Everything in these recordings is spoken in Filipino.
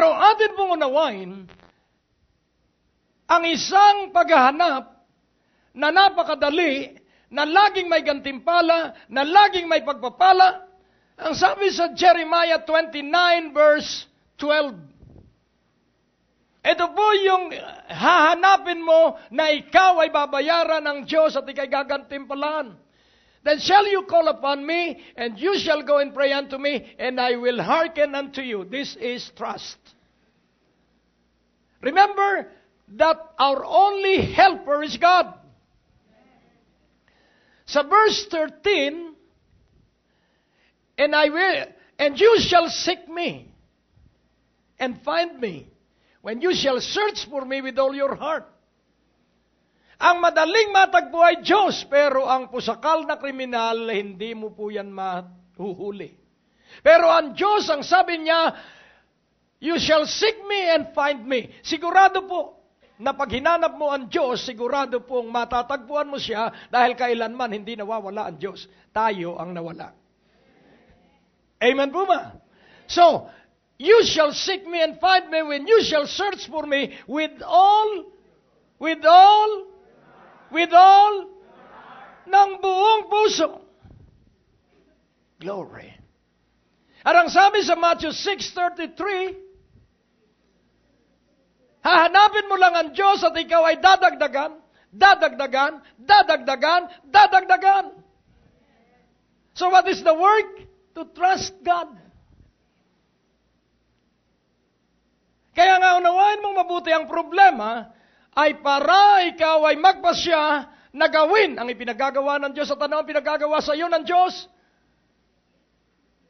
Pero atin pong unawain, ang isang paghahanap na napakadali, na laging may gantimpala, na laging may pagpapala, ang sabi sa Jeremiah 29 verse 12. Ito po yung hahanapin mo na ikaw ay babayaran ng Diyos at ikay gagantimpalaan. Then shall you call upon me, and you shall go and pray unto me, and I will hearken unto you. This is trust. Remember that our only helper is God. Sa verse 13, and you shall seek me and find me when you shall search for me with all your heart. Ang madaling matagpo ay Diyos, pero ang pusakal na kriminal, hindi mo po yan mahuhuli. Pero ang Diyos, ang sabi niya, you shall seek me and find me. Sigurado po, na pag hinanap mo ang Diyos, sigurado pong matatagpuan mo siya dahil kailanman hindi nawawala ang Diyos. Tayo ang nawala. Amen po ba? So, you shall seek me and find me when you shall search for me with all ng buong puso. Glory. At ang sabi sa Matthew 6:33, hahanapin mo lang ang Diyos at ikaw ay dadagdagan, dadagdagan, dadagdagan, dadagdagan. So what is the work? To trust God. Kaya nga unawain mong mabuti ang problema ay para ikaw ay magpasya na gawin ang ipinagagawa ng Diyos at ano ang pinagagawa sa iyo ng Diyos?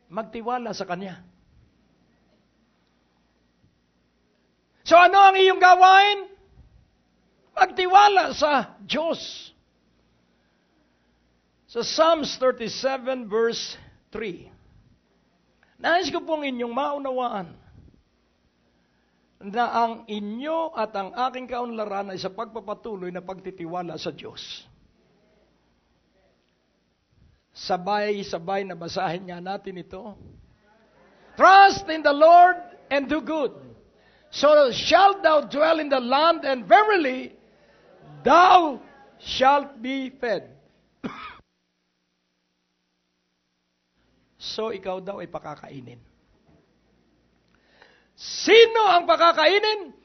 Magtiwala sa Kanya. So ano ang iyong gawain? Magtiwala sa Diyos. Sa Psalms 37 verse 3. Nais ko pong inyong maunawaan na ang inyo at ang aking kaunlaran ay sa pagpapatuloy na pagtitiwala sa Diyos. Sabay-sabay na basahin nga natin ito. Trust in the Lord and do good. So shalt thou dwell in the land, and verily thou shalt be fed. So ikaw daw ay pakakainin. Sino ang pakakainin?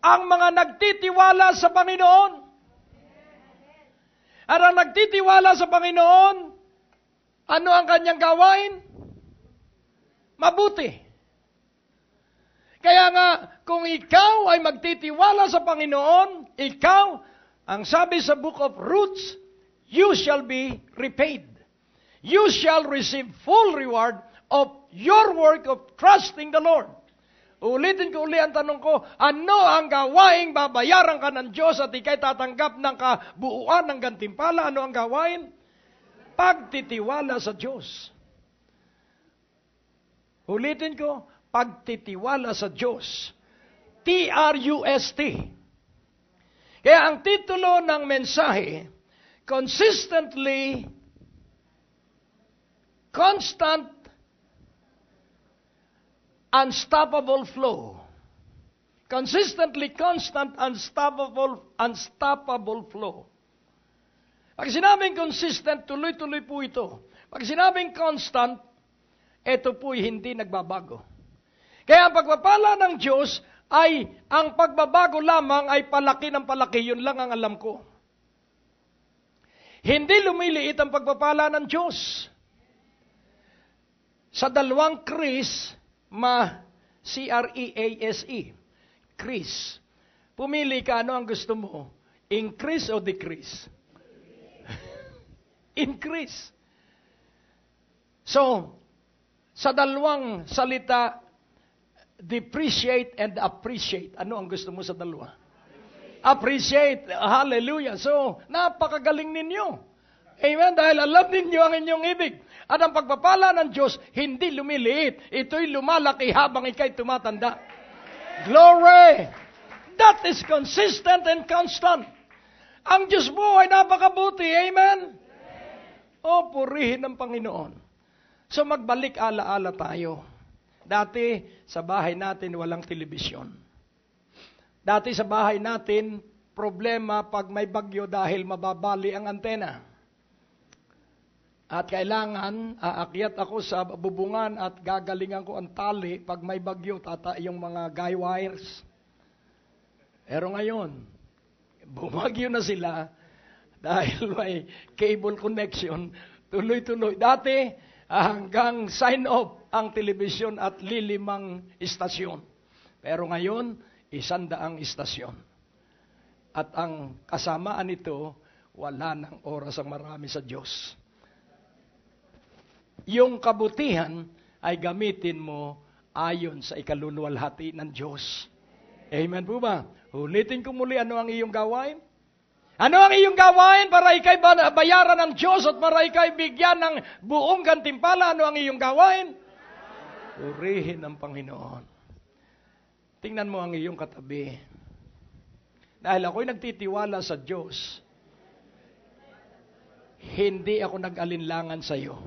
Ang mga nagtitiwala sa Panginoon. At ang nagtitiwala sa Panginoon, ano ang kanyang gawain? Mabuti. Kaya nga, kung ikaw ay magtitiwala sa Panginoon, ikaw, ang sabi sa book of Ruth, you shall be repaid. You shall receive full reward of your work of trusting the Lord. Ulitin ko uli ang tanong ko, ano ang gawaing babayaran ka ng Diyos at ikay tatanggap ng kabuuan ng gantimpala? Ano ang gawain? Pagtitiwala sa Diyos. Ulitin ko, pagtitiwala sa Diyos. T-R-U-S-T. Kaya ang titulo ng mensahe, constant, unstoppable flow. Consistently constant, unstoppable flow. Pag sinabing consistent, tuloy-tuloy po ito. Pag sinabing constant, ito po'y hindi nagbabago. Kaya ang pagpapala ng Diyos ay, ang pagbabago lamang ay palaki ng palaki. Yun lang ang alam ko. Hindi lumiliit ang pagpapala ng Diyos. Sa dalawang Chris, C-R-E-A-S-E. Chris. Pumili ka, ano ang gusto mo? Increase o decrease? Increase. So, sa dalawang salita, depreciate and appreciate. Ano ang gusto mo sa dalawa? Appreciate. Hallelujah. So, napakagaling ninyo. Amen? Dahil alam ninyo ang inyong ibig. At ang pagpapala ng Diyos, hindi lumiliit. Ito'y lumalaki habang ikay tumatanda. Glory! That is consistent and constant. Ang Diyos mo ay napakabuti. Amen? O, purihin ng Panginoon. So magbalik ala-ala tayo. Dati, sa bahay natin, walang telebisyon. Dati sa bahay natin, problema pag may bagyo dahil mababali ang antena. At kailangan, aakyat ako sa bubungan at gagalingan ko ang tali pag may bagyo, yung mga guy wires. Pero ngayon, bumagyo na sila dahil may cable connection, tuloy-tuloy. Dati, hanggang sign off ang telebisyon at 5 istasyon. Pero ngayon, 100 istasyon. At ang kasamaan nito, wala ng oras ang marami sa Diyos. Yung kabutihan ay gamitin mo ayon sa ikaluluwalhati ng Diyos. Amen po ba? Ulitin ko muli, ano ang iyong gawain? Ano ang iyong gawain para ikay bayaran ng Diyos at para ikay bigyan ng buong gantimpala? Ano ang iyong gawain? Purihin ang Panginoon. Tingnan mo ang iyong katabi. Dahil ako'y nagtitiwala sa Diyos, hindi ako nag-alinlangan sa iyo.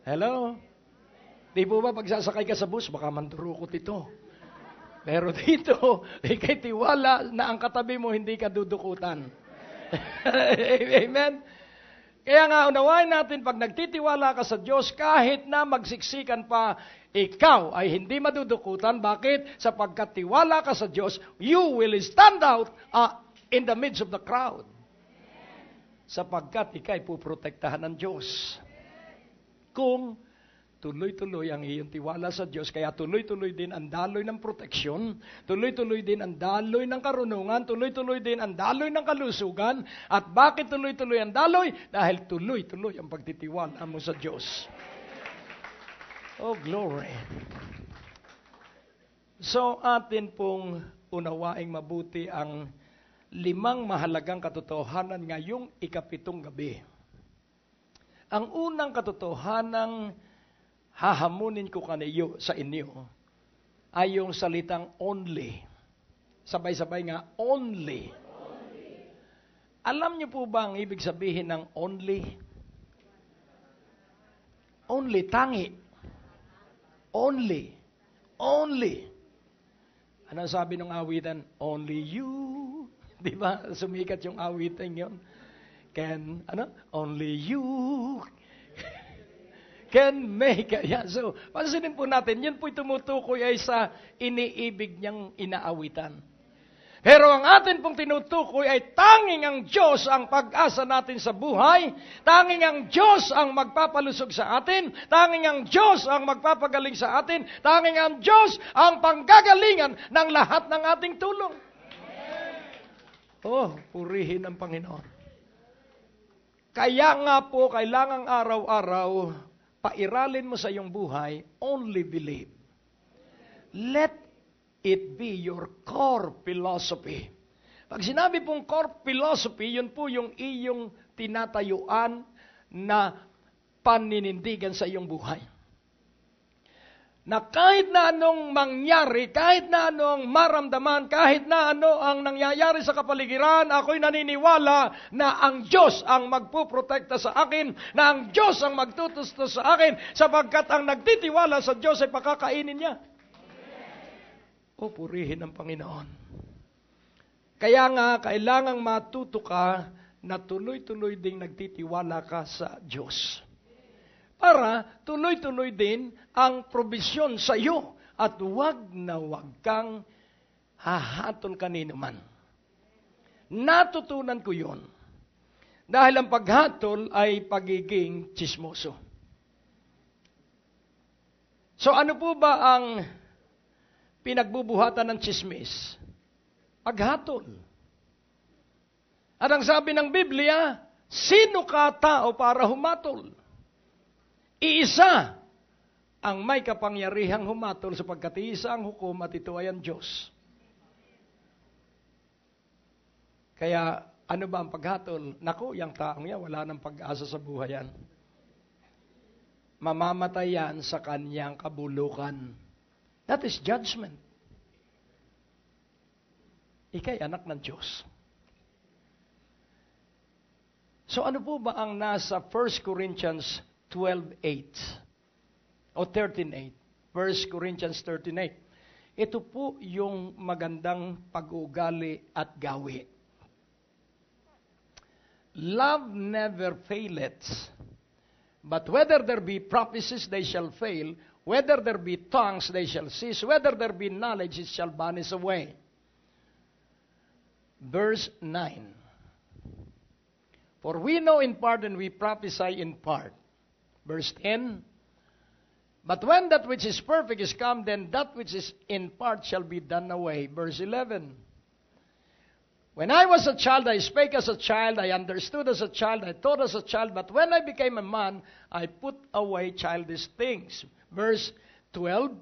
Hello? Di po ba pagsasakay ka sa bus, baka mandurukot ito. Pero dito, ikay tiwala na ang katabi mo hindi ka dudukutan. Amen? Kaya nga, unawain natin, pag nagtitiwala ka sa Diyos, kahit na magsiksikan pa, ikaw ay hindi madudukutan. Bakit? Sapagkat tiwala ka sa Diyos, you will stand out in the midst of the crowd. Sapagkat ikay puprotektahan ng Diyos. Kung tuloy-tuloy ang iyong tiwala sa Diyos, kaya tuloy-tuloy din ang daloy ng proteksyon, tuloy-tuloy din ang daloy ng karunungan, tuloy-tuloy din ang daloy ng kalusugan. At bakit tuloy-tuloy ang daloy? Dahil tuloy-tuloy ang pagtitiwala mo sa Diyos. Oh, glory. So, atin pong unawaing mabuti ang 5 mahalagang katotohanan ngayong 7 gabi. Ang unang katotohanan hahamunin ko sa inyo ay yung salitang only. Sabay-sabay nga, only. Alam niyo po ba ang ibig sabihin ng only? Only, tangi. Only. Only. Ano sabi ng awitan? Only you. Di ba? Sumikat yung awitan yun. Only you can make it. Yeah, so, pansinin po natin, yun po'y tumutukoy ay sa iniibig niyang inaawitan. Pero ang atin pong tinutukoy ay tanging ang Diyos ang pag-asa natin sa buhay, tanging ang Diyos ang magpapalusog sa atin, tanging ang Diyos ang magpapagaling sa atin, tanging ang Diyos ang panggagalingan ng lahat ng ating tulong. Oh, purihin ang Panginoon. Kaya nga po, kailangang araw-araw, pairalin mo sa iyong buhay, only believe. Let it be your core philosophy. Pag sinabi pong core philosophy, yun po yung iyong tinatayuan na paninindigan sa iyong buhay. Na kahit na anong mangyari, kahit na anong maramdaman, kahit na ano ang nangyayari sa kapaligiran, ako'y naniniwala na ang Diyos ang magpuprotekta sa akin, na ang Diyos ang magtutustos sa akin, sapagkat ang nagtitiwala sa Diyos ay pakakainin niya. O purihin ang Panginoon. Kaya nga, kailangang matuto ka na tuloy-tuloy ding nagtitiwala ka sa Diyos. Para tuloy-tuloy din ang probisyon sa iyo at huwag na huwag kang hahatol kanino man. Natutunan ko yun. Dahil ang paghatol ay pagiging tsismoso. So ano po ba ang pinagbubuhatan ng tsismis? Paghatol. At ang sabi ng Biblia, sino ka tao para humatol? Iisa ang may kapangyarihang humatol sapagkat iisa ang hukom at ito ay ang Diyos. Kaya ano ba ang paghatol? Naku, yung taong yan, wala nang pag-asa sa buhay yan. Mamamatay yan sa kanyang kabulukan. That is judgment. Ika'y anak ng Diyos. So ano po ba ang nasa 1 Corinthians 12:8? o 13:8. 1 Corinthians 13:8. Ito po yung magandang pag-uugali at gawi. Love never faileth, but whether there be prophecies, they shall fail. Whether there be tongues, they shall cease. Whether there be knowledge, it shall vanish away. Verse 9. For we know in part and we prophesy in part. Verse 10. But when that which is perfect is come, then that which is in part shall be done away. Verse 11. When I was a child, I spake as a child, I understood as a child, I thought as a child, but when I became a man, I put away childish things. Verse 12.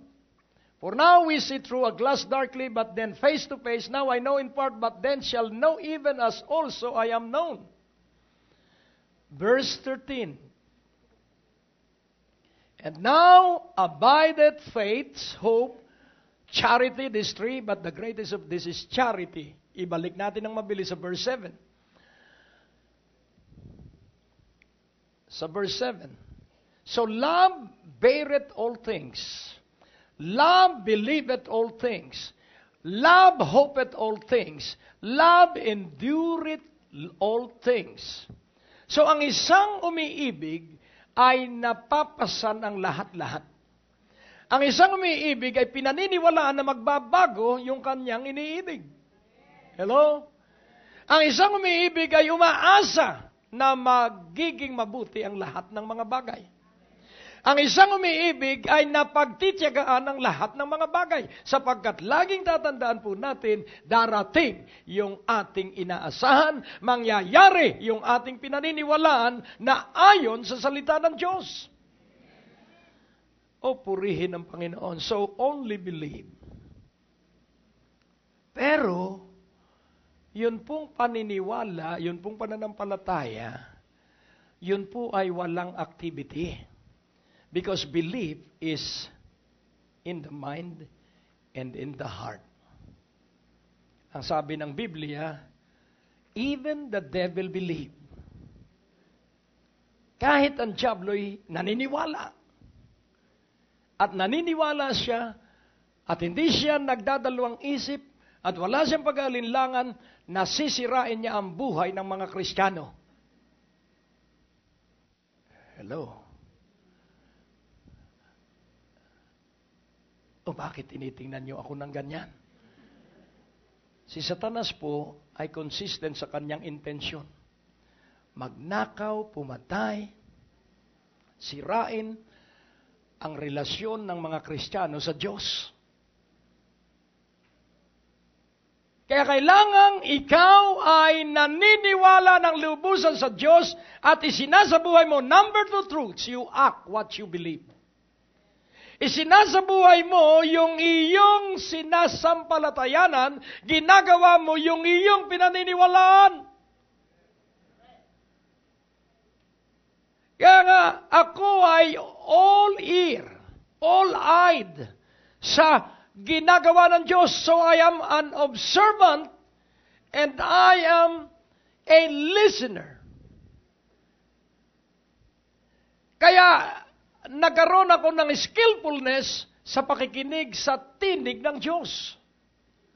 For now we see through a glass darkly, but then face to face. Now I know in part, but then shall know even as also I am known. Verse 13. And now abideth faith, hope, charity, these three, but the greatest of this is charity. Ibalik natin ng mabilis sa verse 7. Sa verse 7. So love beareth all things. Love believeth all things. Love hopeth all things. Love endureth all things. So ang isang umiibig ay napapasan ang lahat-lahat. Ang isang umiibig ay pinaniniwalaan na magbabago yung kanyang iniibig. Hello? Ang isang umiibig ay umaasa na magiging mabuti ang lahat ng mga bagay. Ang isang umiibig ay napagtitiyagaan ang lahat ng mga bagay sapagkat laging tatandaan po natin, darating yung ating inaasahan, mangyayari yung ating pinaniniwalaan na ayon sa salita ng Diyos. O purihin ng Panginoon. So, only believe. Pero, yun pong paniniwala, yun pong pananampalataya, yun po ay walang activity. Because belief is in the mind and in the heart. Ang sabi ng Biblia, even the devil believe. Kahit ang diablo'y naniniwala. At naniniwala siya, at hindi siya nagdadalawang isip, at wala siyang pag-aalinlangan, nasisirain niya ang buhay ng mga Kristiyano. Hello? O bakit tinitingnan niyo ako ng ganyan? Si Satanas po ay consistent sa kanyang intensyon. Magnakaw, pumatay, sirain ang relasyon ng mga Kristiyano sa Diyos. Kaya kailangang ikaw ay naniniwala ng lubusan sa Diyos at isinasabuhay mo, number 2 truths, you act what you believe. Isinasabuhay mo yung iyong sinasampalatayanan, ginagawa mo yung iyong pinaniniwalaan. Kaya nga, ako ay all ear, all-eyed sa ginagawa ng Diyos. So I am an observant and I am a listener. Kaya, nagkaroon ako ng skillfulness sa pakikinig sa tinig ng Diyos.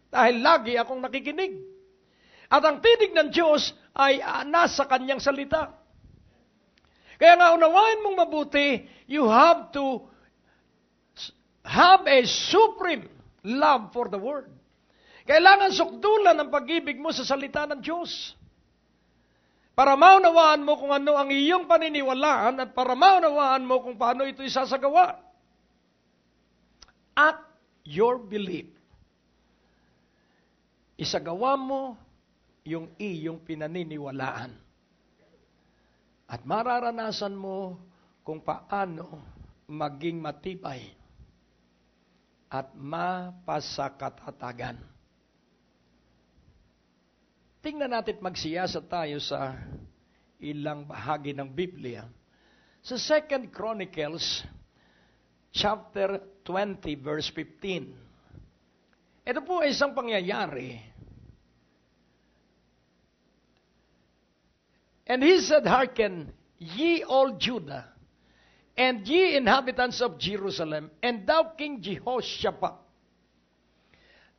Dahil lagi akong nakikinig. At ang tinig ng Diyos ay nasa kanyang salita. Kaya nga unawain mong mabuti, you have to have a supreme love for the Word. Kailangan sukdulan ang pag-ibig mo sa salita ng Diyos. Para maunawaan mo kung ano ang iyong paniniwalaan at para maunawaan mo kung paano ito isasagawa. Act your belief. Isagawa mo yung iyong pinaniniwalaan. At mararanasan mo kung paano maging matibay at mapasakatatagan. Tingnan natin magsiyasat tayo sa ilang bahagi ng Biblia. Sa 2 Chronicles, chapter 20, verse 15. Ito po ay isang pangyayari. And he said, hearken, ye all Judah, and ye inhabitants of Jerusalem, and thou King Jehoshaphat,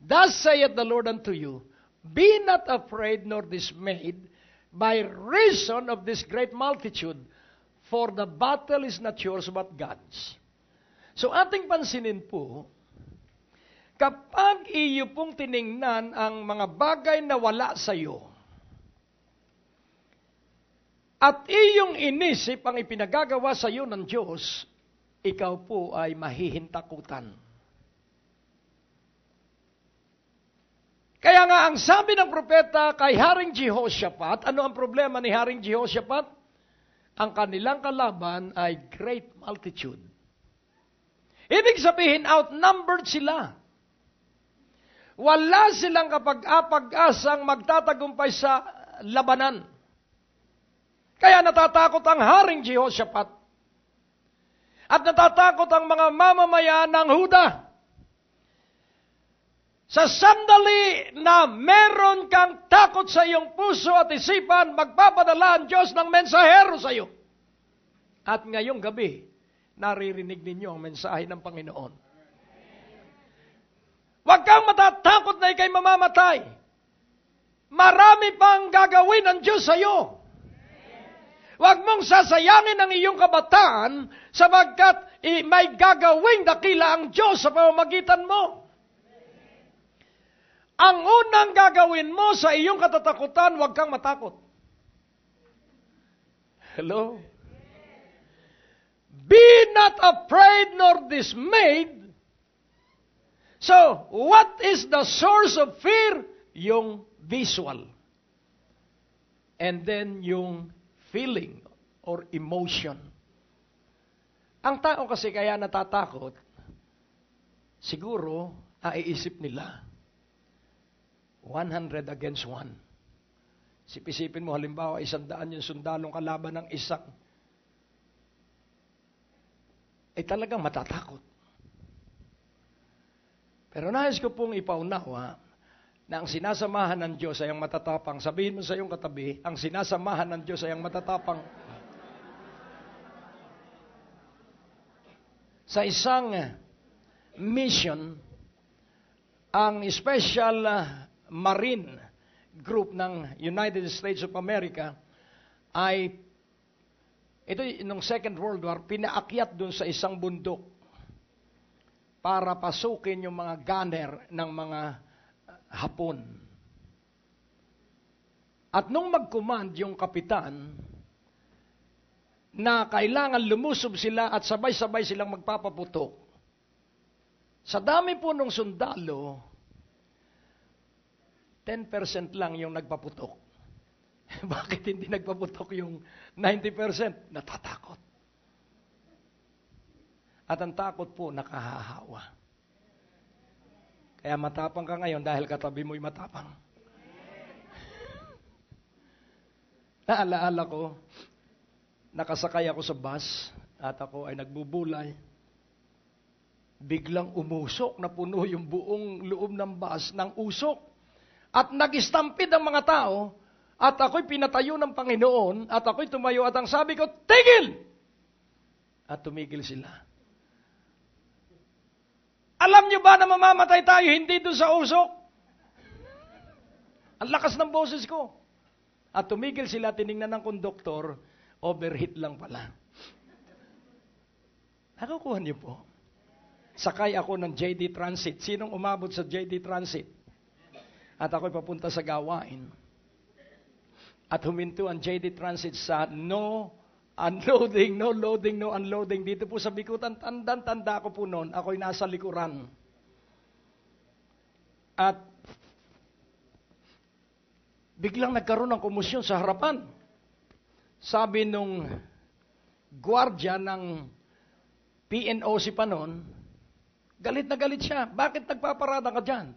thus saith the Lord unto you, be not afraid nor dismayed by reason of this great multitude, for the battle is not yours but God's. So ating pansinin po, kapag iyo pong tiningnan ang mga bagay na wala sa iyo, at iyong inisip ang ipinagagawa sa iyo ng Diyos, ikaw po ay mahihintakutan. Kaya nga ang sabi ng propeta kay Haring Jehoshaphat, ano ang problema ni Haring Jehoshaphat? Ang kanilang kalaban ay great multitude. Ibig sabihin, outnumbered sila. Wala silang kapag-apag-asang magtatagumpay sa labanan. Kaya natatakot ang Haring Jehoshaphat. At natatakot ang mga mamamayan ng Huda. Sa sandali na meron kang takot sa iyong puso at isipan, magpapadala ang Diyos ng mensahero sa iyo. At ngayong gabi, naririnig ninyo ang mensahe ng Panginoon. Huwag kang matatakot na ikay mamamatay. Marami pang gagawin ng Diyos sa iyo. Huwag mong sasayangin ang iyong kabataan sapagkat may gagawing dakila ang Diyos sa pamamagitan mo. Ang unang gagawin mo sa iyong katatakutan, huwag kang matakot. Hello? Be not afraid nor dismayed. So, what is the source of fear? Yung visual. And then yung feeling or emotion. Ang tao kasi kaya natatakot, siguro, aiisip nila, 100 against 1. Sipisipin mo, halimbawa, 100 yung sundalong kalaban ng isang. Ay talagang matatakot. Pero nais ko pong ipaunawa na ang sinasamahan ng Diyos ay ang matatapang. Sabihin mo sa iyong katabi, ang sinasamahan ng Diyos ay ang matatapang. Sa isang mission, ang Special Marine Group ng United States of America ay, ito nung Second World War, pinaakyat dun sa isang bundok para pasukin yung mga gunner ng mga Hapon. At nung mag-command yung kapitan na kailangan lumusob sila at sabay-sabay silang magpapaputok, sa dami po nung sundalo, 10% lang yung nagpaputok. Bakit hindi nagpaputok yung 90%? Natatakot. At ang takot po nakahahawa. Kaya matapang ka ngayon dahil katabi mo'y matapang. Naalaala ko, nakasakay ako sa bus at ako ay nagbubulay. Biglang umusok na puno yung buong loob ng bus ng usok. At nag-stampede ang mga tao at ako'y pinatayo ng Panginoon at ako'y tumayo at ang sabi ko, tigil! At tumigil sila. Alam niyo ba na mamamatay tayo hindi doon sa usok? Ang lakas ng boses ko. At tumigil sila, tiningnan ng konduktor, overheat lang pala. Nakukuha niyo po. Sakay ako ng JD Transit. Sinong umabot sa JD Transit? At ako'y papunta sa gawain. At huminto ang JD Transit sa no unloading, no loading, no unloading. Dito po sa Bikutan, tanda ko po noon, ako'y nasa likuran. At biglang nagkaroon ng komosyon sa harapan. Sabi nung gwardiya ng PNOC pa noon, galit na galit siya. Bakit nagpaparada ka dyan?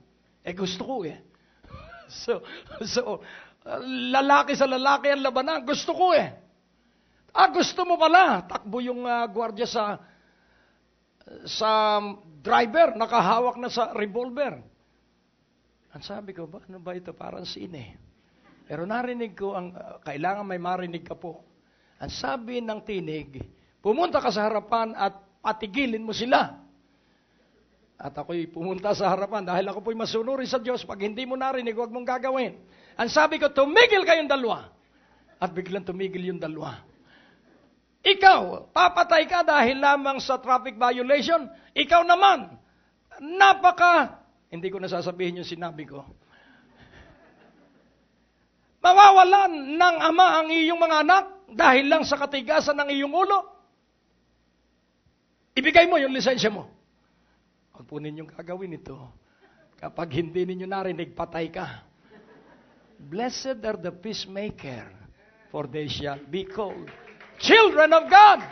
Gusto ko eh. So, lalaki sa lalaki ang labanan. Gusto ko eh. Gusto mo pala. Takbo yung gwardiya sa driver, nakahawak na sa revolver. Ang sabi ko, ano ba ito? Parang sine. Pero narinig ko, kailangan may marinig ka po. Ang sabi ng tinig, Pumunta ka sa harapan at patigilin mo sila. At ako'y pumunta sa harapan dahil ako po'y masunuri sa Diyos. Pag hindi mo narinig, huwag mong gagawin. Ang sabi ko, tumigil kayong dalawa. At biglang tumigil yung dalawa. Ikaw, papatay ka dahil lamang sa traffic violation. Ikaw naman, hindi ko nasasabihin yung sinabi ko. Mawawalan ng ama ang iyong mga anak dahil lang sa katigasan ng iyong ulo. Ibigay mo yung lisensya mo. Huwag po ninyong gagawin ito. Kapag hindi ninyo narinig, patay ka. Blessed are the peacemaker, for they shall be called children of God.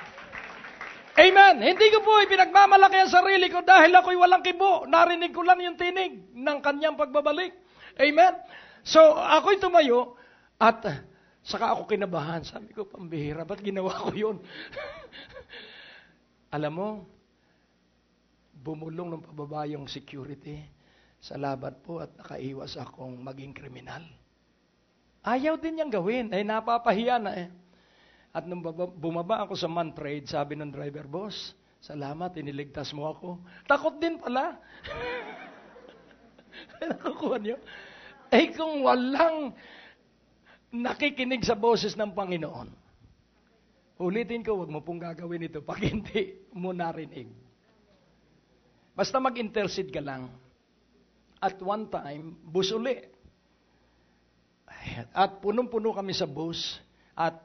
Amen. Hindi ko po ipinagmamalaki ang sarili ko dahil ako'y walang kibo. Narinig ko lang yung tinig ng kanyang pagbabalik. Amen. So, ako'y tumayo at saka ako kinabahan. Sabi ko, pambihira, ba't ginawa ko yun? Alam mo, bumulong ng pababa yung security. Salamat po at nakaiwas akong maging kriminal. Ayaw din niyang gawin. Napapahiya na eh. At nung bumaba ako sa man-trade, sabi ng driver, boss, salamat, iniligtas mo ako. Takot din pala. Nakukuha niyo? Kung walang nakikinig sa boses ng Panginoon, ulitin ko, huwag mo pong gagawin ito pag hindi mo narinig. Basta mag-intercede ka lang. At one time, bus uli. At punong-puno kami sa bus. At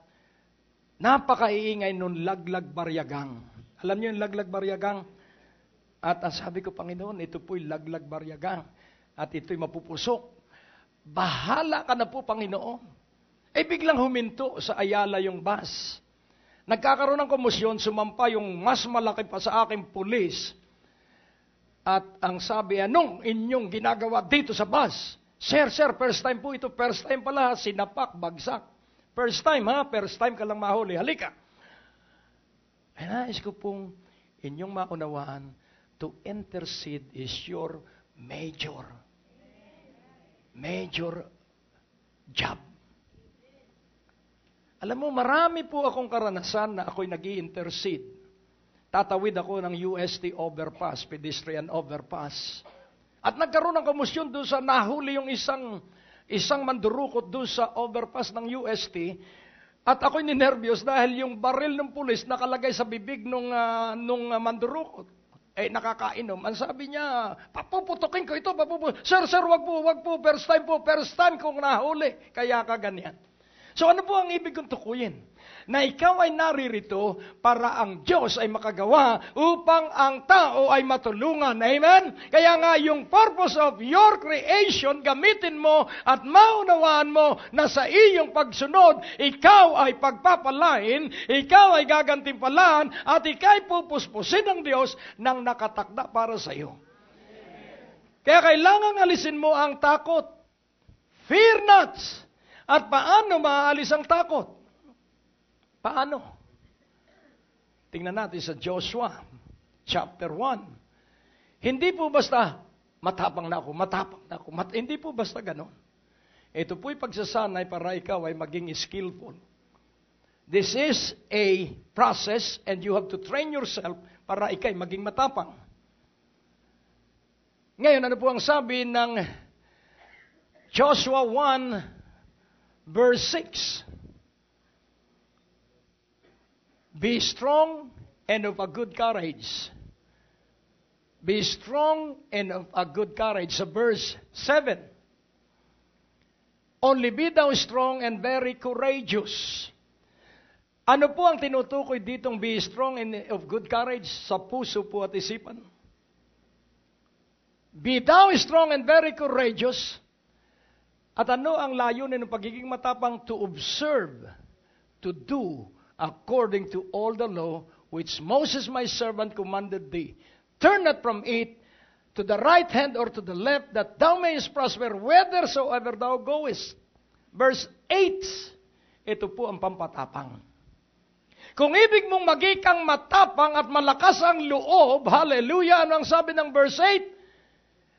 napakaiingay nun Laglag Baryagang. Alam niyo yung Laglag Baryagang? At ang sabi ko, Panginoon, ito po'y Laglag Baryagang. At ito'y mapupusok. Bahala ka na po, Panginoon. Biglang huminto sa Ayala yung bus. Nagkakaroon ng komosyon, sumampa yung mas malaki pa sa aking pulis. At ang sabi, anong inyong ginagawa dito sa bus? Sir, first time po ito. First time pala, sinapak, bagsak. First time ka lang mahuli. Halika. Nais ko pong inyong maunawaan, to intercede is your major job. Alam mo, marami po akong karanasan na ako'y nag-i-intercede. Tatawid ako ng UST overpass, pedestrian overpass. At nagkaroon ng komosyon doon sa nahuli yung isang mandurukot doon sa overpass ng UST. At ako'y ninervyos dahil yung baril ng pulis nakalagay sa bibig nung mandurukot. Nakakainom. Ang sabi niya, papuputokin ko ito, Sir, wag po, first time kong nahuli. Kaya ka ganyan. So ano po ang ibig kong tukuyin? Na ikaw ay naririto para ang Diyos ay makagawa upang ang tao ay matulungan. Amen? Kaya nga yung purpose of your creation, gamitin mo at maunawaan mo na sa iyong pagsunod, ikaw ay pagpapalain, ikaw ay gagantimpalaan, at ikaw ay pupuspusin ng Diyos ng nakatakda para sa iyo. Kaya kailangan alisin mo ang takot. Fear not. At paano maaalis ang takot? Paano? Tingnan natin sa Joshua, chapter 1. Hindi po basta, matapang na ako. Hindi po basta ganon. Ito po'y pagsasanay para ikaw ay maging skillful. This is a process and you have to train yourself para ikaw ay maging matapang. Ngayon, ano po ang sabi ng Joshua 1, Verse 6, be strong and of a good courage. Be strong and of a good courage. Sa verse 7, only be thou strong and very courageous. Ano po ang tinutukoy ditong be strong and of good courage? Sa puso po at isipan. Be thou strong and very courageous. At ano ang layunin ng pagiging matapang? To observe, to do according to all the law which Moses my servant commanded thee. Turn not from it to the right hand or to the left, that thou mayest prosper whithersoever thou goest. Verse 8, ito po ang pampatapang. Kung ibig mong magikang matapang at malakas ang loob, hallelujah, ano ang sabi ng verse 8?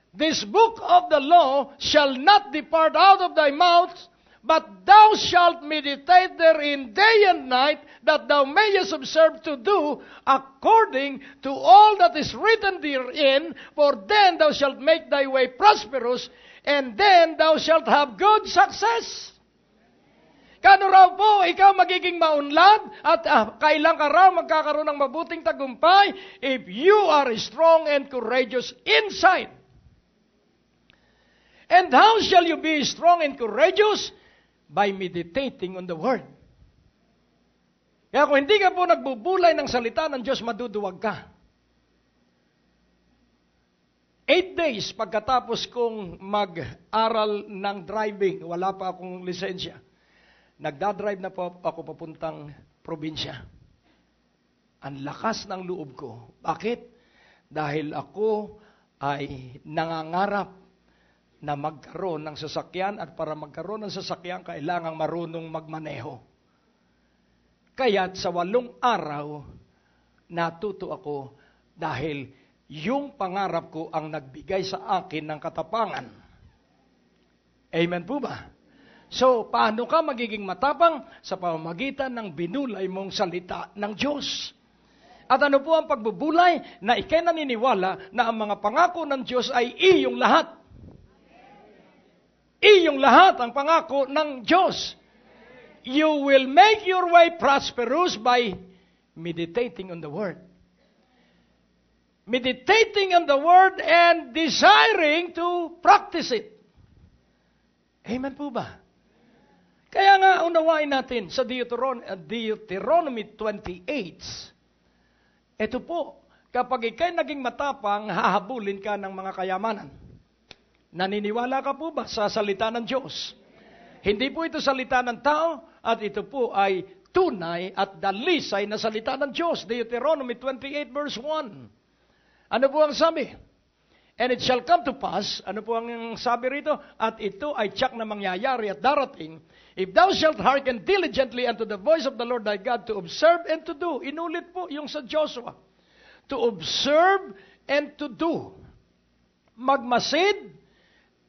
This book of the law shall not depart out of thy mouth, But thou shalt meditate therein day and night, that thou mayest observe to do according to all that is written therein, for then thou shalt make thy way prosperous, and then thou shalt have good success. Kano raw po, ikaw magiging maunlad at kailan ka raw magkakaroon ng mabuting tagumpay if you are strong and courageous inside. And how shall you be strong and courageous? By meditating on the Word. Kaya kung hindi ka po nagbubulay ng salita ng Diyos, maduduwag ka. 8 days pagkatapos kong mag-aral ng driving, wala pa akong lisensya. Nagdadrive na po ako papuntang probinsya. Ang lakas ng loob ko. Bakit? Dahil ako ay nangangarap na magkaroon ng sasakyan, at para magkaroon ng sasakyan, kailangang marunong magmaneho. Kaya't sa 8 araw, natuto ako dahil yung pangarap ko ang nagbigay sa akin ng katapangan. Amen po ba? So, paano ka magiging matapang? Sa pamamagitan ng binulay mong salita ng Diyos. At ano po ang pagbubulay? Na ikay naniniwala na ang mga pangako ng Diyos ay iyong lahat. Iyong lahat ang pangako ng Diyos. You will make your way prosperous by meditating on the Word. Meditating on the Word and desiring to practice it. Amen po ba? Kaya nga unawain natin sa Deuteronomy 28, ito po, kapag ikay naging matapang, hahabulin ka ng mga kayamanan. Naniniwala ka po ba sa salita ng Diyos? Hindi po ito salita ng tao, at ito po ay tunay at dalisay na salita ng Diyos. Deuteronomy 28 verse 1. Ano po ang sabi? And it shall come to pass, ano po ang sabi rito? At ito ay tiyak na mangyayari at darating, if thou shalt hearken diligently unto the voice of the Lord thy God to observe and to do. Inulit po yung sa Joshua. To observe and to do. Magmasid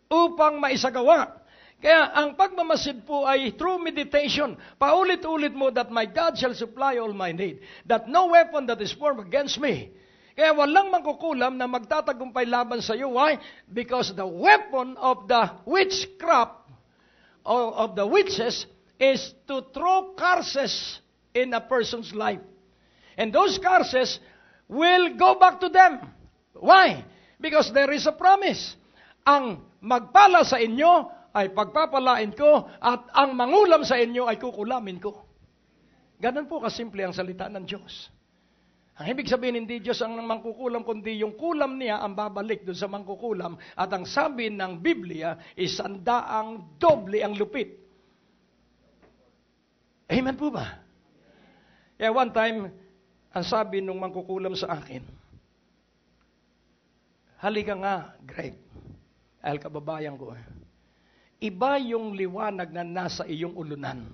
upang maisagawa. Kaya ang pagmamasid po ay through meditation. Paulit-ulit mo that my God shall supply all my need. That no weapon that is formed against me. Kaya walang mangkukulam na magtatagumpay laban sa iyo. Why? Because the weapon of the witchcraft, of the witches, is to throw curses in a person's life. And those curses will go back to them. Why? Because there is a promise. Ang magpala sa inyo ay pagpapalain ko, at ang mangulam sa inyo ay kukulamin ko. Ganun po kasimple ang salita ng Diyos. Ang ibig sabihin, hindi Diyos ang mangkukulam, kundi yung kulam niya ang babalik doon sa mangkukulam. At ang sabi ng Biblia, 100 doble ang lupit. Amen po ba? Yeah, one time, ang sabi nung mangkukulam sa akin, halika nga, Greg, dahil kababayan ko. Iba yung liwanag na nasa iyong ulunan.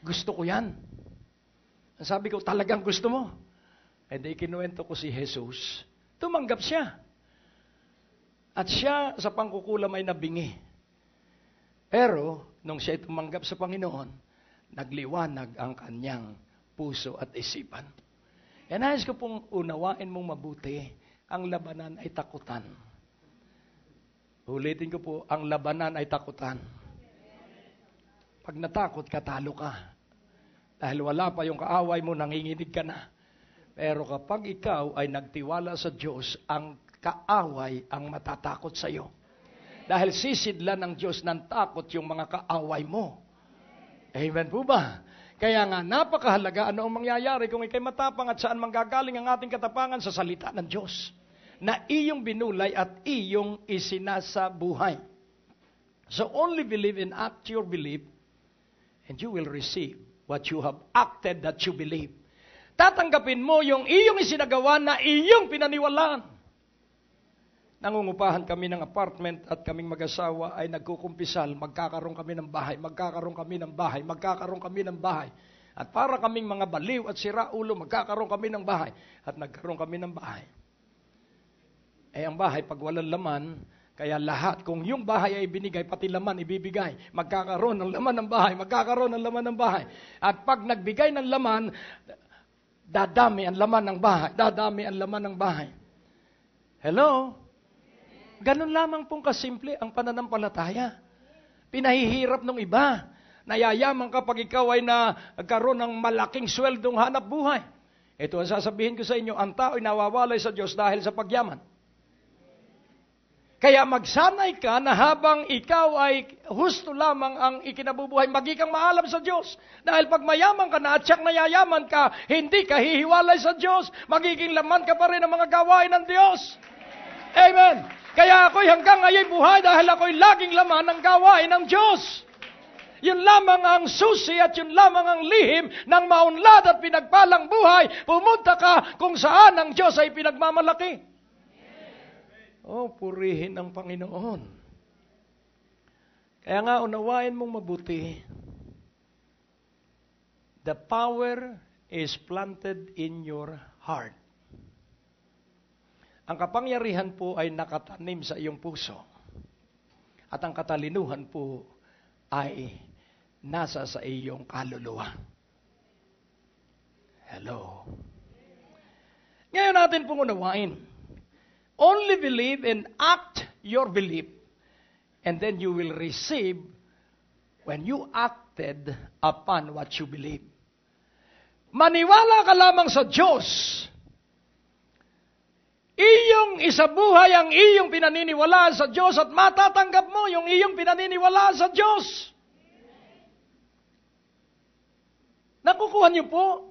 Gusto ko yan. Ang sabi ko, talagang gusto mo? E di kinuwento ko si Jesus. Tumanggap siya. At siya sa pangkukulam ay nabingi. Pero, nung siya tumanggap sa Panginoon, nagliwanag ang kanyang puso at isipan. E nais ko pong unawain mong mabuti, ang labanan ay takutan. Ulitin ko po, ang labanan ay takutan. Pag natakot ka, talo ka. Dahil wala pa yung kaaway mo, nanginginig ka na. Pero kapag ikaw ay nagtiwala sa Diyos, ang kaaway ang matatakot sa iyo. Dahil sisidlan ng Diyos ng takot yung mga kaaway mo. Amen po ba? Kaya nga, napakahalaga ano ang mangyayari kung ikay matapang at saan manggagaling ang ating katapangan sa salita ng Diyos na iyong binulay at iyong isinasabuhay. So only believe in act your belief and you will receive what you have acted that you believe. Tatanggapin mo yung iyong isinagawa na iyong pinaniwalaan. Nangungupahan kami ng apartment at kaming mag-asawa ay nagkukumpisal, magkakaroon kami ng bahay, magkakaroon kami ng bahay, magkakaroon kami ng bahay. At para kaming mga baliw at siraulo, magkakaroon kami ng bahay. At nagkaroon kami ng bahay. Eh ang bahay, pag walang laman, Kaya lahat, kung yung bahay ay binigay, pati laman ibibigay. Magkakaroon ng laman ng bahay, magkakaroon ng laman ng bahay. At pag nagbigay ng laman, dadami ang laman ng bahay. Dadami ang laman ng bahay. Hello? Ganun lamang pong kasimple ang pananampalataya. Pinahihirap ng iba. Nayayaman kapag ikaw ay nagkaroon ng malaking sweldong hanap buhay. Ito ang sasabihin ko sa inyo, ang tao ay nawawalay sa Diyos dahil sa pagyaman. Kaya magsanay ka na habang ikaw ay husto lamang ang ikinabubuhay, magi kang maalam sa Diyos. Dahil pag mayaman ka na at siyak nayayaman ka, hindi ka hihiwalay sa Diyos. Magiging laman ka pa rin ng mga gawain ng Diyos. Amen. Kaya ako'y hanggang ngayon buhay dahil ako'y laging laman ng gawain ng Diyos. Yun lamang ang susi at yun lamang ang lihim ng maunlad at pinagpalang buhay. Pumunta ka kung saan ang Diyos ay pinagmamalaki. Oh, purihin ang Panginoon. Kaya nga, unawain mong mabuti. The power is planted in your heart. Ang kapangyarihan po ay nakatanim sa iyong puso. At ang katalinuhan po ay nasa sa iyong kaluluwa. Hello. Ngayon natin pong unawain. Only believe and act your belief. And then you will receive when you acted upon what you believe. Maniwala ka lamang sa Diyos. Iyong isabuhay ang iyong pinaniniwalaan sa Diyos at matatanggap mo yung iyong pinaniniwalaan sa Diyos. Nakukuha niyo po?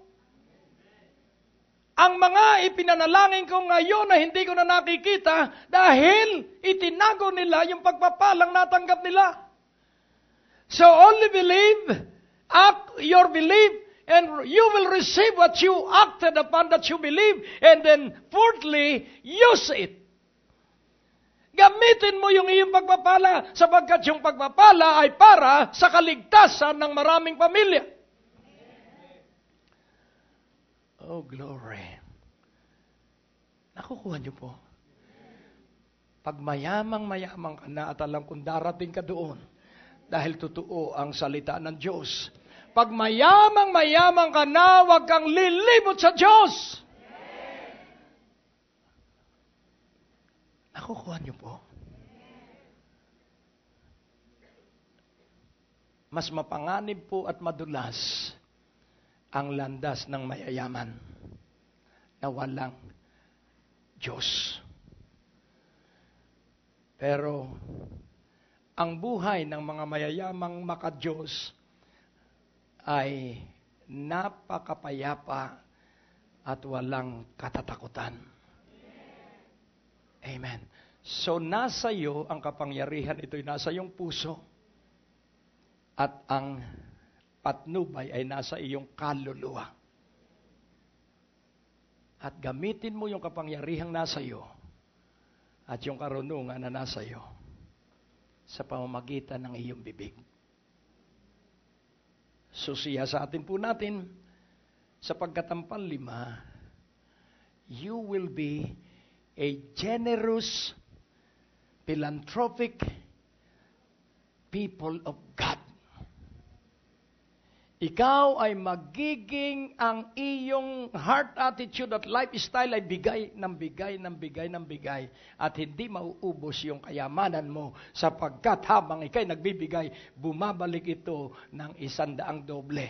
Ang mga ipinanalangin ko ngayon na hindi ko na nakikita dahil itinago nila yung pagpapalang natanggap nila. So only believe, act your belief, and you will receive what you acted upon that you believe. And then fourthly, use it. Gamitin mo yung iyong pagpapala sapagkat yung pagpapala ay para sa kaligtasan ng maraming pamilya. Oh, glory. Nakukuha niyo po. Pag mayamang ka na at alam kung darating ka doon, dahil totoo ang salita ng Diyos. Pag mayamang ka na, huwag kang lilibot sa Diyos. Nakukuha niyo po. Mas mapanganib po at madulas ang landas ng mayayaman na walang Diyos. Pero ang buhay ng mga mayayamang maka-Diyos ay napakapayapa at walang katatakutan. Amen. So nasa iyo ang kapangyarihan, ito'y nasa iyong puso at ang patnubay ay nasa iyong kaluluwa. At gamitin mo yung kapangyarihang nasa iyo at yung karunungan na nasa iyo sa pamamagitan ng iyong bibig. Susiya sa atin po natin, sapagkat ang panlima, you will be a generous, philanthropic people of God. Ikaw ay magiging ang iyong heart attitude at lifestyle ay bigay ng bigay at hindi mauubos yung kayamanan mo sapagkat habang ikay nagbibigay, bumabalik ito ng 100 doble.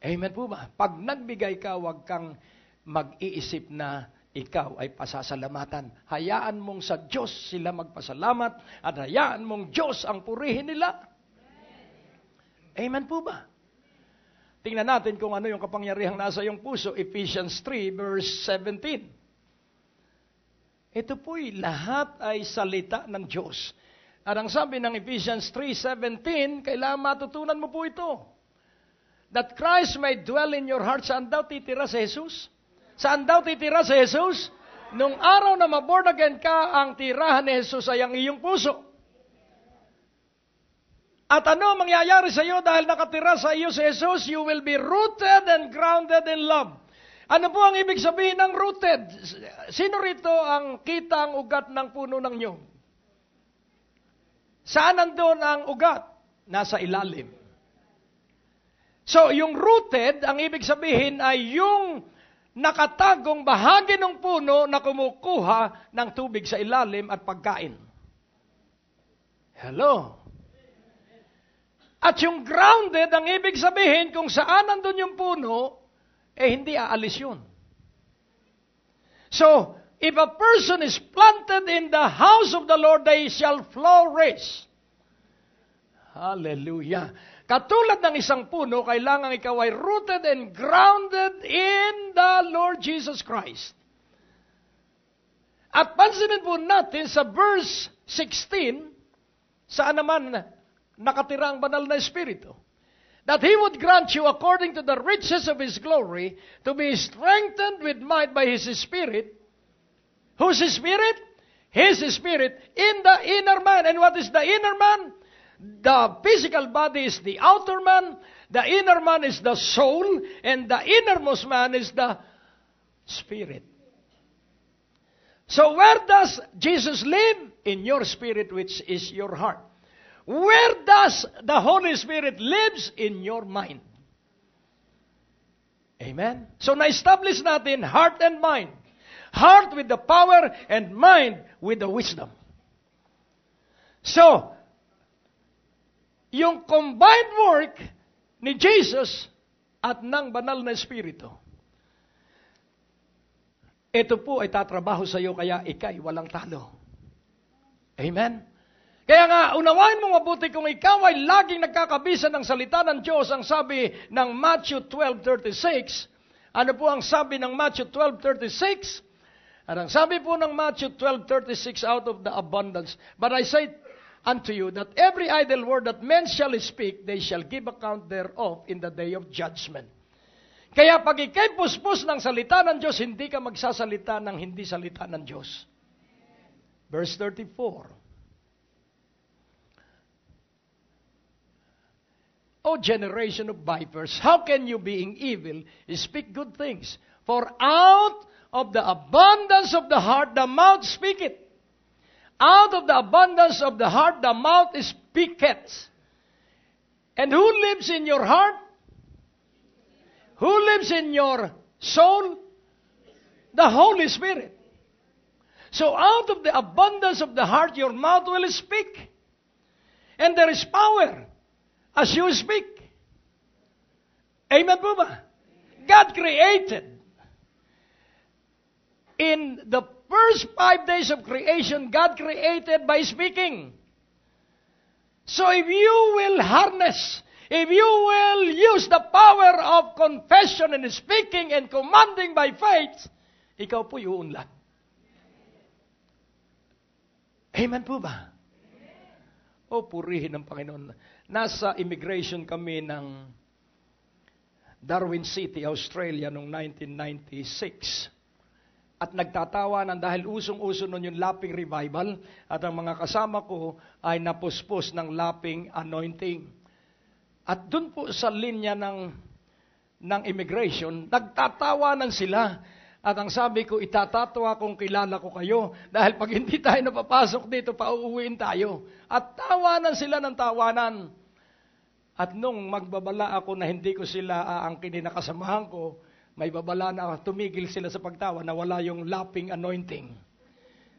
Amen po ba? Pag nagbigay ka, huwag kang mag-iisip na ikaw ay pasasalamatan. Hayaan mong sa Diyos sila magpasalamat at hayaan mong Diyos ang purihin nila. Amen po ba? Tingnan natin kung ano yung kapangyarihang nasa iyong puso. Ephesians 3 verse 17. Ito po'y lahat ay salita ng Diyos. At ang sabi ng Ephesians 3:17, kailangan matutunan mo po ito. That Christ may dwell in your heart. Saan daw titira si Jesus? Saan daw titira si Jesus? Nung araw na maborn again ka, ang tirahan ni Jesus ay ang iyong puso. At ano mangyayari sa iyo dahil nakatira sa iyo si Jesus? You will be rooted and grounded in love. Ano po ang ibig sabihin ng rooted? Sino rito ang kita ang ugat ng puno ng nyog? Saan nandun ang ugat? Nasa ilalim. So, yung rooted, ang ibig sabihin ay yung nakatagong bahagi ng puno na kumukuha ng tubig sa ilalim at pagkain. Hello? At yung grounded, ang ibig sabihin, kung saan nandun yung puno, hindi aalis yun. So, if a person is planted in the house of the Lord, they shall flourish. Hallelujah. Katulad ng isang puno, kailangan ikaw ay rooted and grounded in the Lord Jesus Christ. At pansinin po natin sa verse 16, saan naman nakatira ang banal na Espiritu? That He would grant you according to the riches of His glory to be strengthened with might by His Spirit. Whose Spirit? His Spirit in the inner man. And what is the inner man? The physical body is the outer man. The inner man is the soul. And the innermost man is the Spirit. So where does Jesus live? In your spirit, which is your heart. Where does the Holy Spirit lives? In your mind. Amen? So na-establish natin heart and mind. Heart with the power and mind with the wisdom. So, yung combined work ni Jesus at ng banal na Espiritu, ito po ay tatrabaho sa iyo kaya ikay walang talo. Amen? Kaya nga, unawain mo mabuti kung ikaw ay laging nagkakabisa ng salita ng Diyos, ang sabi ng Matthew 12:36. Ano po ang sabi ng Matthew 12:36? At ang sabi po ng Matthew 12:36, out of the abundance. But I say unto you that every idle word that men shall speak, they shall give account thereof in the day of judgment. Kaya pag ikay puspos ng salita ng Diyos, hindi ka magsasalita ng hindi salita ng Diyos. Verse 34. O generation of vipers, how can you, being evil, speak good things? For out of the abundance of the heart, the mouth speaketh. Out of the abundance of the heart, the mouth speaketh. And who lives in your heart? Who lives in your soul? The Holy Spirit. So out of the abundance of the heart, your mouth will speak. And there is power as you speak. Amen po ba? God created. In the first 5 days of creation, God created by speaking. So if you will harness, if you will use the power of confession and speaking and commanding by faith, ikaw po uunlad. Amen po ba? O purihin ng Panginoon. Nasa immigration kami ng Darwin City, Australia noong 1996. At nagtatawanan dahil usong-uso nun yung lapping revival at ang mga kasama ko ay napuspos ng lapping anointing. At dun po sa linya ng immigration, nagtatawanan sila. At ang sabi ko, itatatawa kung kilala ko kayo. Dahil pag hindi tayo napapasok dito, pauuwiin tayo. At tawanan sila ng tawanan. At nung magbabala ako na hindi ko sila aangkinin na kasamahan ko, may babala na tumigil sila sa pagtawa na wala yung lapping anointing.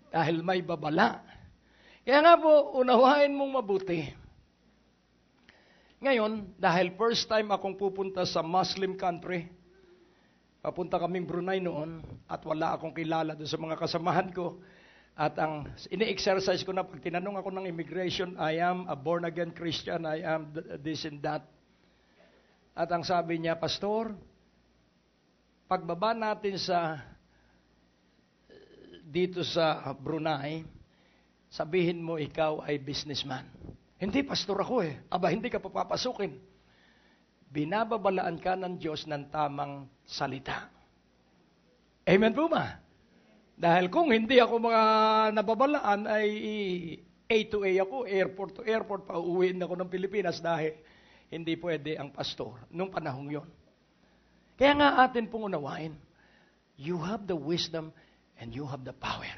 Dahil may babala. Kaya nga po, unawain mong mabuti. Ngayon, dahil first time akong pupunta sa Muslim country, papunta kaming Brunei noon, at wala akong kilala doon sa mga kasamahan ko, at ang ini-exercise ko na pag tinanong ako ng immigration, I am a born-again Christian, I am this and that. At ang sabi niya, Pastor, pagbaba natin dito sa Brunei, sabihin mo ikaw ay businessman. Hindi, pastor ako eh. Aba, hindi ka papapasukin. Binababalaan ka ng Diyos ng tamang salita. Amen po ba? Dahil kung hindi ako mga nababalaan, ay A to A ako, airport to airport, pauuwiin ako ng Pilipinas dahil hindi pwede ang pastor nung panahong yon. Kaya nga atin pong unawain, you have the wisdom and you have the power.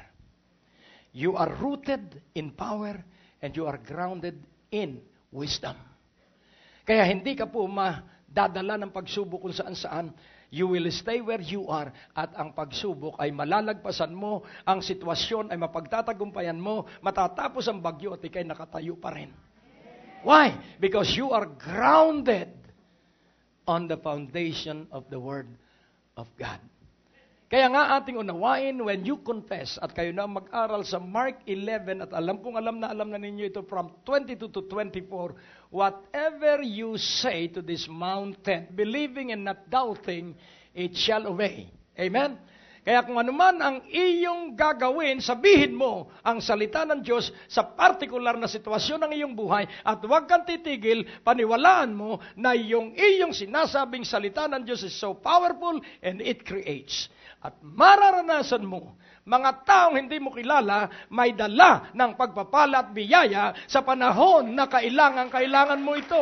You are rooted in power and you are grounded in wisdom. Kaya hindi ka po madadala ng pagsubok kung saan-saan. You will stay where you are at ang pagsubok ay malalagpasan mo, ang sitwasyon ay mapagtatagumpayan mo, matatapos ang bagyo at ikay nakatayo pa rin. Why? Because you are grounded on the foundation of the Word of God. Kaya nga ating unawain, when you confess, at kayo na mag-aral sa Mark 11, at alam na ninyo ito from 22 to 24, whatever you say to this mountain, believing and not doubting, it shall obey. Amen? Kaya kung anuman ang iyong gagawin, sabihin mo ang salita ng Diyos sa partikular na sitwasyon ng iyong buhay at huwag kang titigil, paniwalaan mo na yung iyong sinasabing salita ng Diyos is so powerful and it creates. At mararanasan mo, mga taong hindi mo kilala, may dala ng pagpapala at biyaya sa panahon na kailangan mo ito.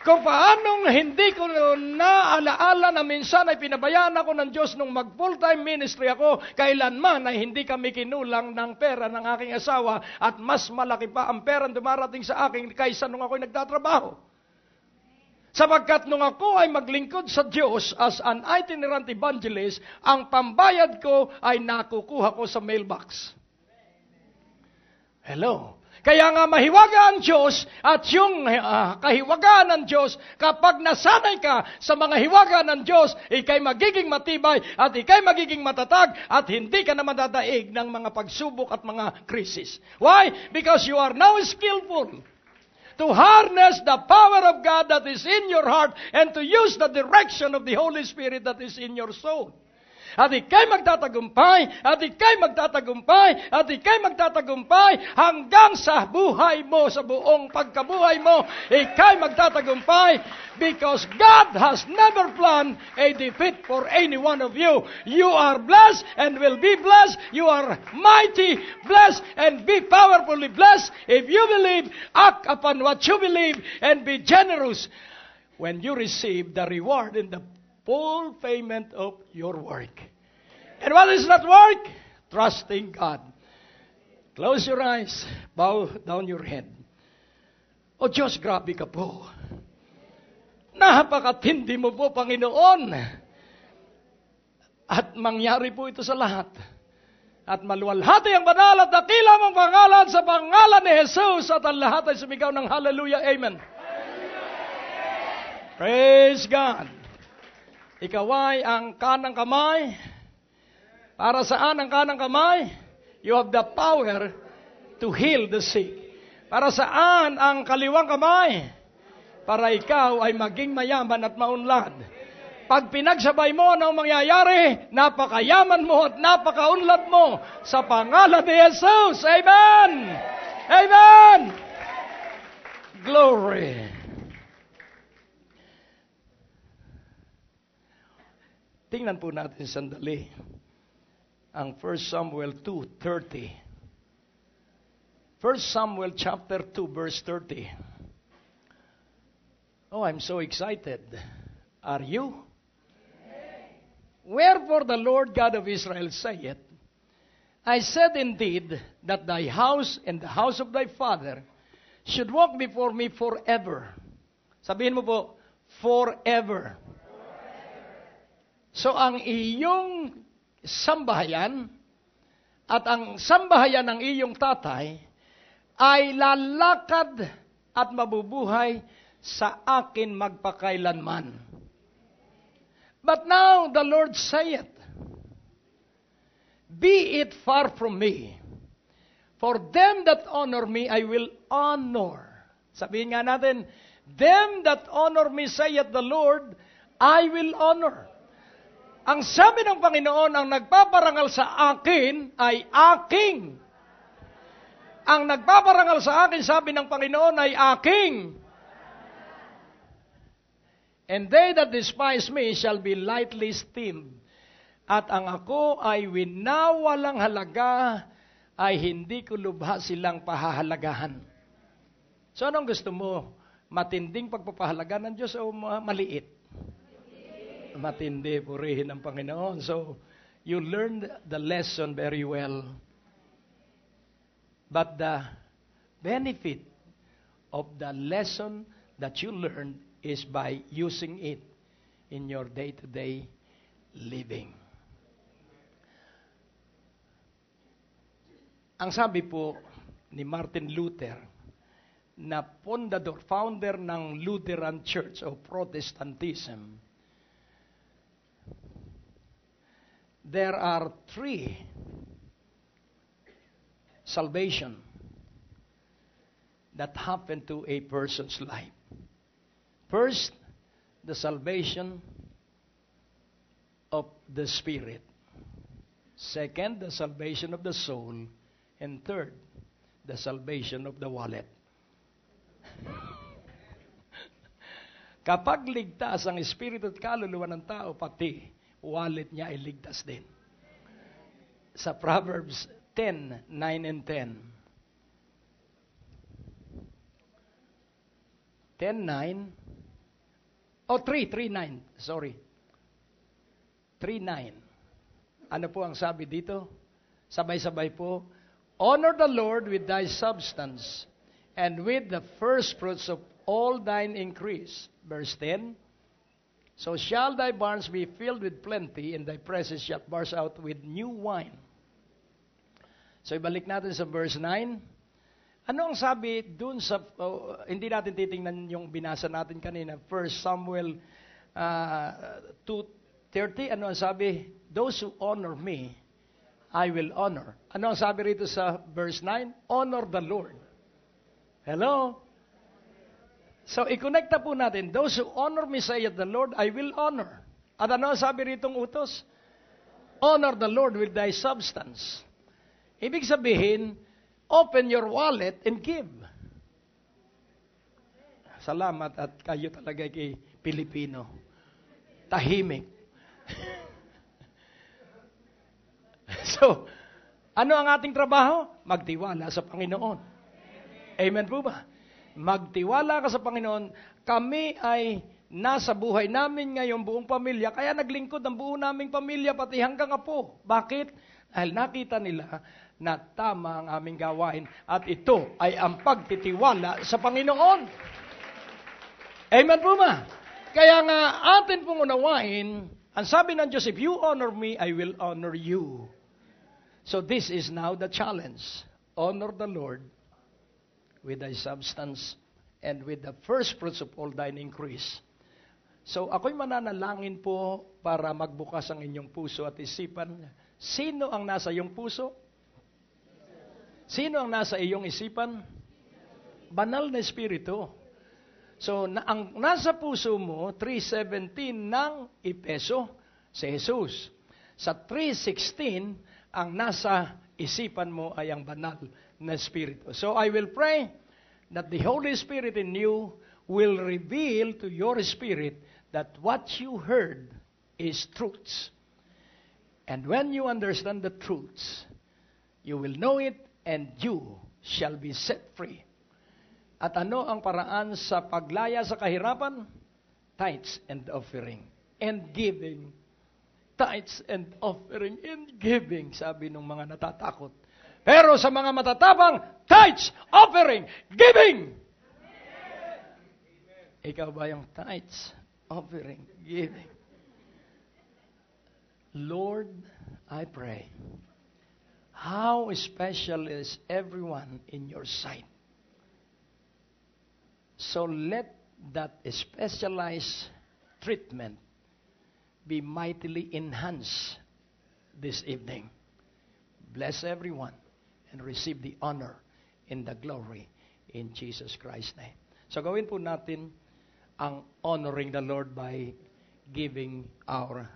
Kung paanong hindi ko naalaala na minsan ay pinabayaan ako ng Diyos nung mag-full-time ministry ako, kailanman ay hindi kami kinulang ng pera ng aking asawa at mas malaki pa ang pera dumarating sa akin kaysa nung ako'y nagtatrabaho. Sapagkat nung ako ay maglingkod sa Diyos as an itinerant evangelist, ang pambayad ko ay nakukuha ko sa mailbox. Hello? Kaya nga mahiwaga ang Diyos at yung kahiwagaan ng Diyos, kapag nasanay ka sa mga hiwaga ng Diyos, ikay magiging matibay at ikay magiging matatag at hindi ka na madadaig ng mga pagsubok at mga krisis. Why? Because you are now skillful to harness the power of God that is in your heart and to use the direction of the Holy Spirit that is in your soul. At ikay magtatagumpay, at ikay magtatagumpay, at ikay magtatagumpay hanggang sa buhay mo, sa buong pagkabuhay mo, ikay magtatagumpay because God has never planned a defeat for any one of you. You are blessed and will be blessed. You are mighty, blessed, and be powerfully blessed. If you believe, act upon what you believe and be generous when you receive the reward in the full payment of your work. And what is that work? Trusting God. Close your eyes. Bow down your head. O Diyos, grabe ka po. Napakatindi mo po, Panginoon. At mangyari po ito sa lahat. At maluwalhati ang banal at dakila mong pangalan sa pangalan ni Jesus at ang lahat ay sumigaw ng hallelujah. Amen. Praise God. Ikaw ay ang kanang kamay. Para saan ang kanang kamay? You have the power to heal the sick. Para saan ang kaliwang kamay? Para ikaw ay maging mayaman at maunlad. Pag pinagsabay mo anong mangyayari, napakayaman mo at napakaunlad mo sa pangalan ni Jesus. Amen! Amen! Glory! Tingnan po natin sandali ang 1 Samuel 2:30. 1 Samuel chapter 2 verse 30. Oh, I'm so excited. Are you? Wherefore the Lord God of Israel saith, I said indeed that thy house and the house of thy father should walk before me forever. Sabihin mo po, forever. So ang iyong sambahayan at ang sambahayan ng iyong tatay ay lalakad at mabubuhay sa akin magpakailanman. But now the Lord saith, be it far from me, for them that honor me I will honor. Sabihin nga natin, them that honor me, saith the Lord, I will honor. Ang sabi ng Panginoon, ang nagpaparangal sa akin ay aking. Ang nagpaparangal sa akin, sabi ng Panginoon, ay aking. And they that despise me shall be lightly esteemed. At ang ako ay winawalang halaga, ay hindi ko lubha silang pahahalagahan. So anong gusto mo? Matinding pagpapahalaga ng Diyos o maliit? Matindi, purihin ang Panginoon. So, you learned the lesson very well. But the benefit of the lesson that you learned is by using it in your day-to-day living. Ang sabi po ni Martin Luther, na founder ng Lutheran Church o Protestantism, there are 3 salvation that happen to a person's life. First, the salvation of the spirit. Second, the salvation of the soul. And third, the salvation of the wallet. Kapag ligtas ang espiritu at kaluluwa ng tao, pati wallet niya ay ligtas din. Sa Proverbs 10:9 and 10. 10:9. 3:9. Sorry. 3:9. Ano po ang sabi dito? Sabay-sabay po. Honor the Lord with thy substance, and with the first fruits of all thine increase. Verse 10, so shall thy barns be filled with plenty, and thy presses shall burst out with new wine. So ibalik natin sa verse 9. Ano ang sabi dun sa, hindi natin titingnan yung binasa natin kanina, 1 Samuel 2:30. Ano ang sabi? Those who honor me, I will honor. Ano ang sabi rito sa verse 9? Honor the Lord. Hello? So, i-connecta po natin. Those who honor me, saith the Lord, I will honor. At ano ang sabi ritong utos? Honor the Lord with thy substance. Ibig sabihin, open your wallet and give. Salamat at kayo talaga kay Pilipino. Tahimik. So, ano ang ating trabaho? Magtiwala sa Panginoon. Amen po ba? Magtiwala ka sa Panginoon. Kami ay nasa buhay namin ngayon buong pamilya, kaya naglingkod ang buong naming pamilya, pati hanggang apo. Bakit? Dahil nakita nila na tama ang aming gawain at ito ay ang pagtitiwala sa Panginoon. Amen po ba? Kaya nga atin pong unawain, ang sabi ng Diyos, if you honor me, I will honor you. So this is now the challenge. Honor the Lord with thy substance and with the first fruits of all thine increase. So ako'y mananalangin po para magbukas ang inyong puso at isipan. Sino ang nasa iyong puso? Sino ang nasa iyong isipan? Banal na Espiritu. So ang nasa puso mo, 3:17 ng Epeso, si Jesus. Sa 3:16, ang nasa isipan mo ay ang banal na Espiritu. So I will pray that the Holy Spirit in you will reveal to your spirit that what you heard is truths. And when you understand the truths, you will know it and you shall be set free. At ano ang paraan sa paglaya sa kahirapan? Tithes and offering and giving. Tithes and offering and giving, sabi ng mga natatakot. Pero sa mga matatabang, tithes, offering, giving. Ikaw ba yung tithes, offering, giving? Lord, I pray, how special is everyone in your sight. So let that specialized treatment be mightily enhanced this evening. Bless everyone and receive the honor and the glory in Jesus Christ's name. So gawin po natin ang honoring the Lord by giving our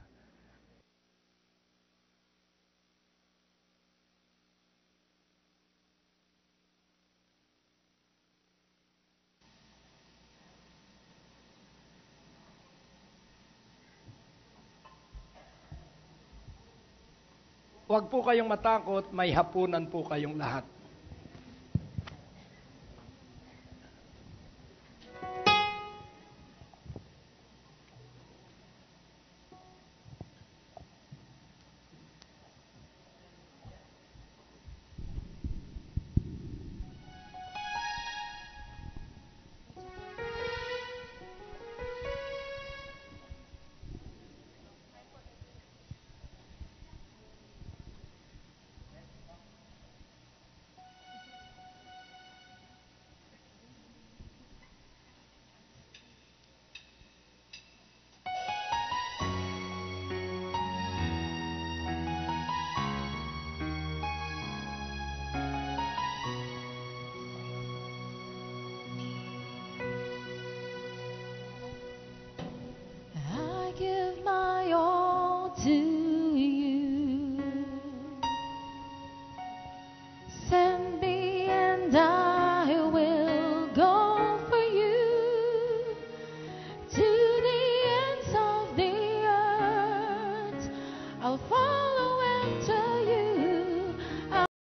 Huwag po kayong matakot, may hapunan po kayong lahat.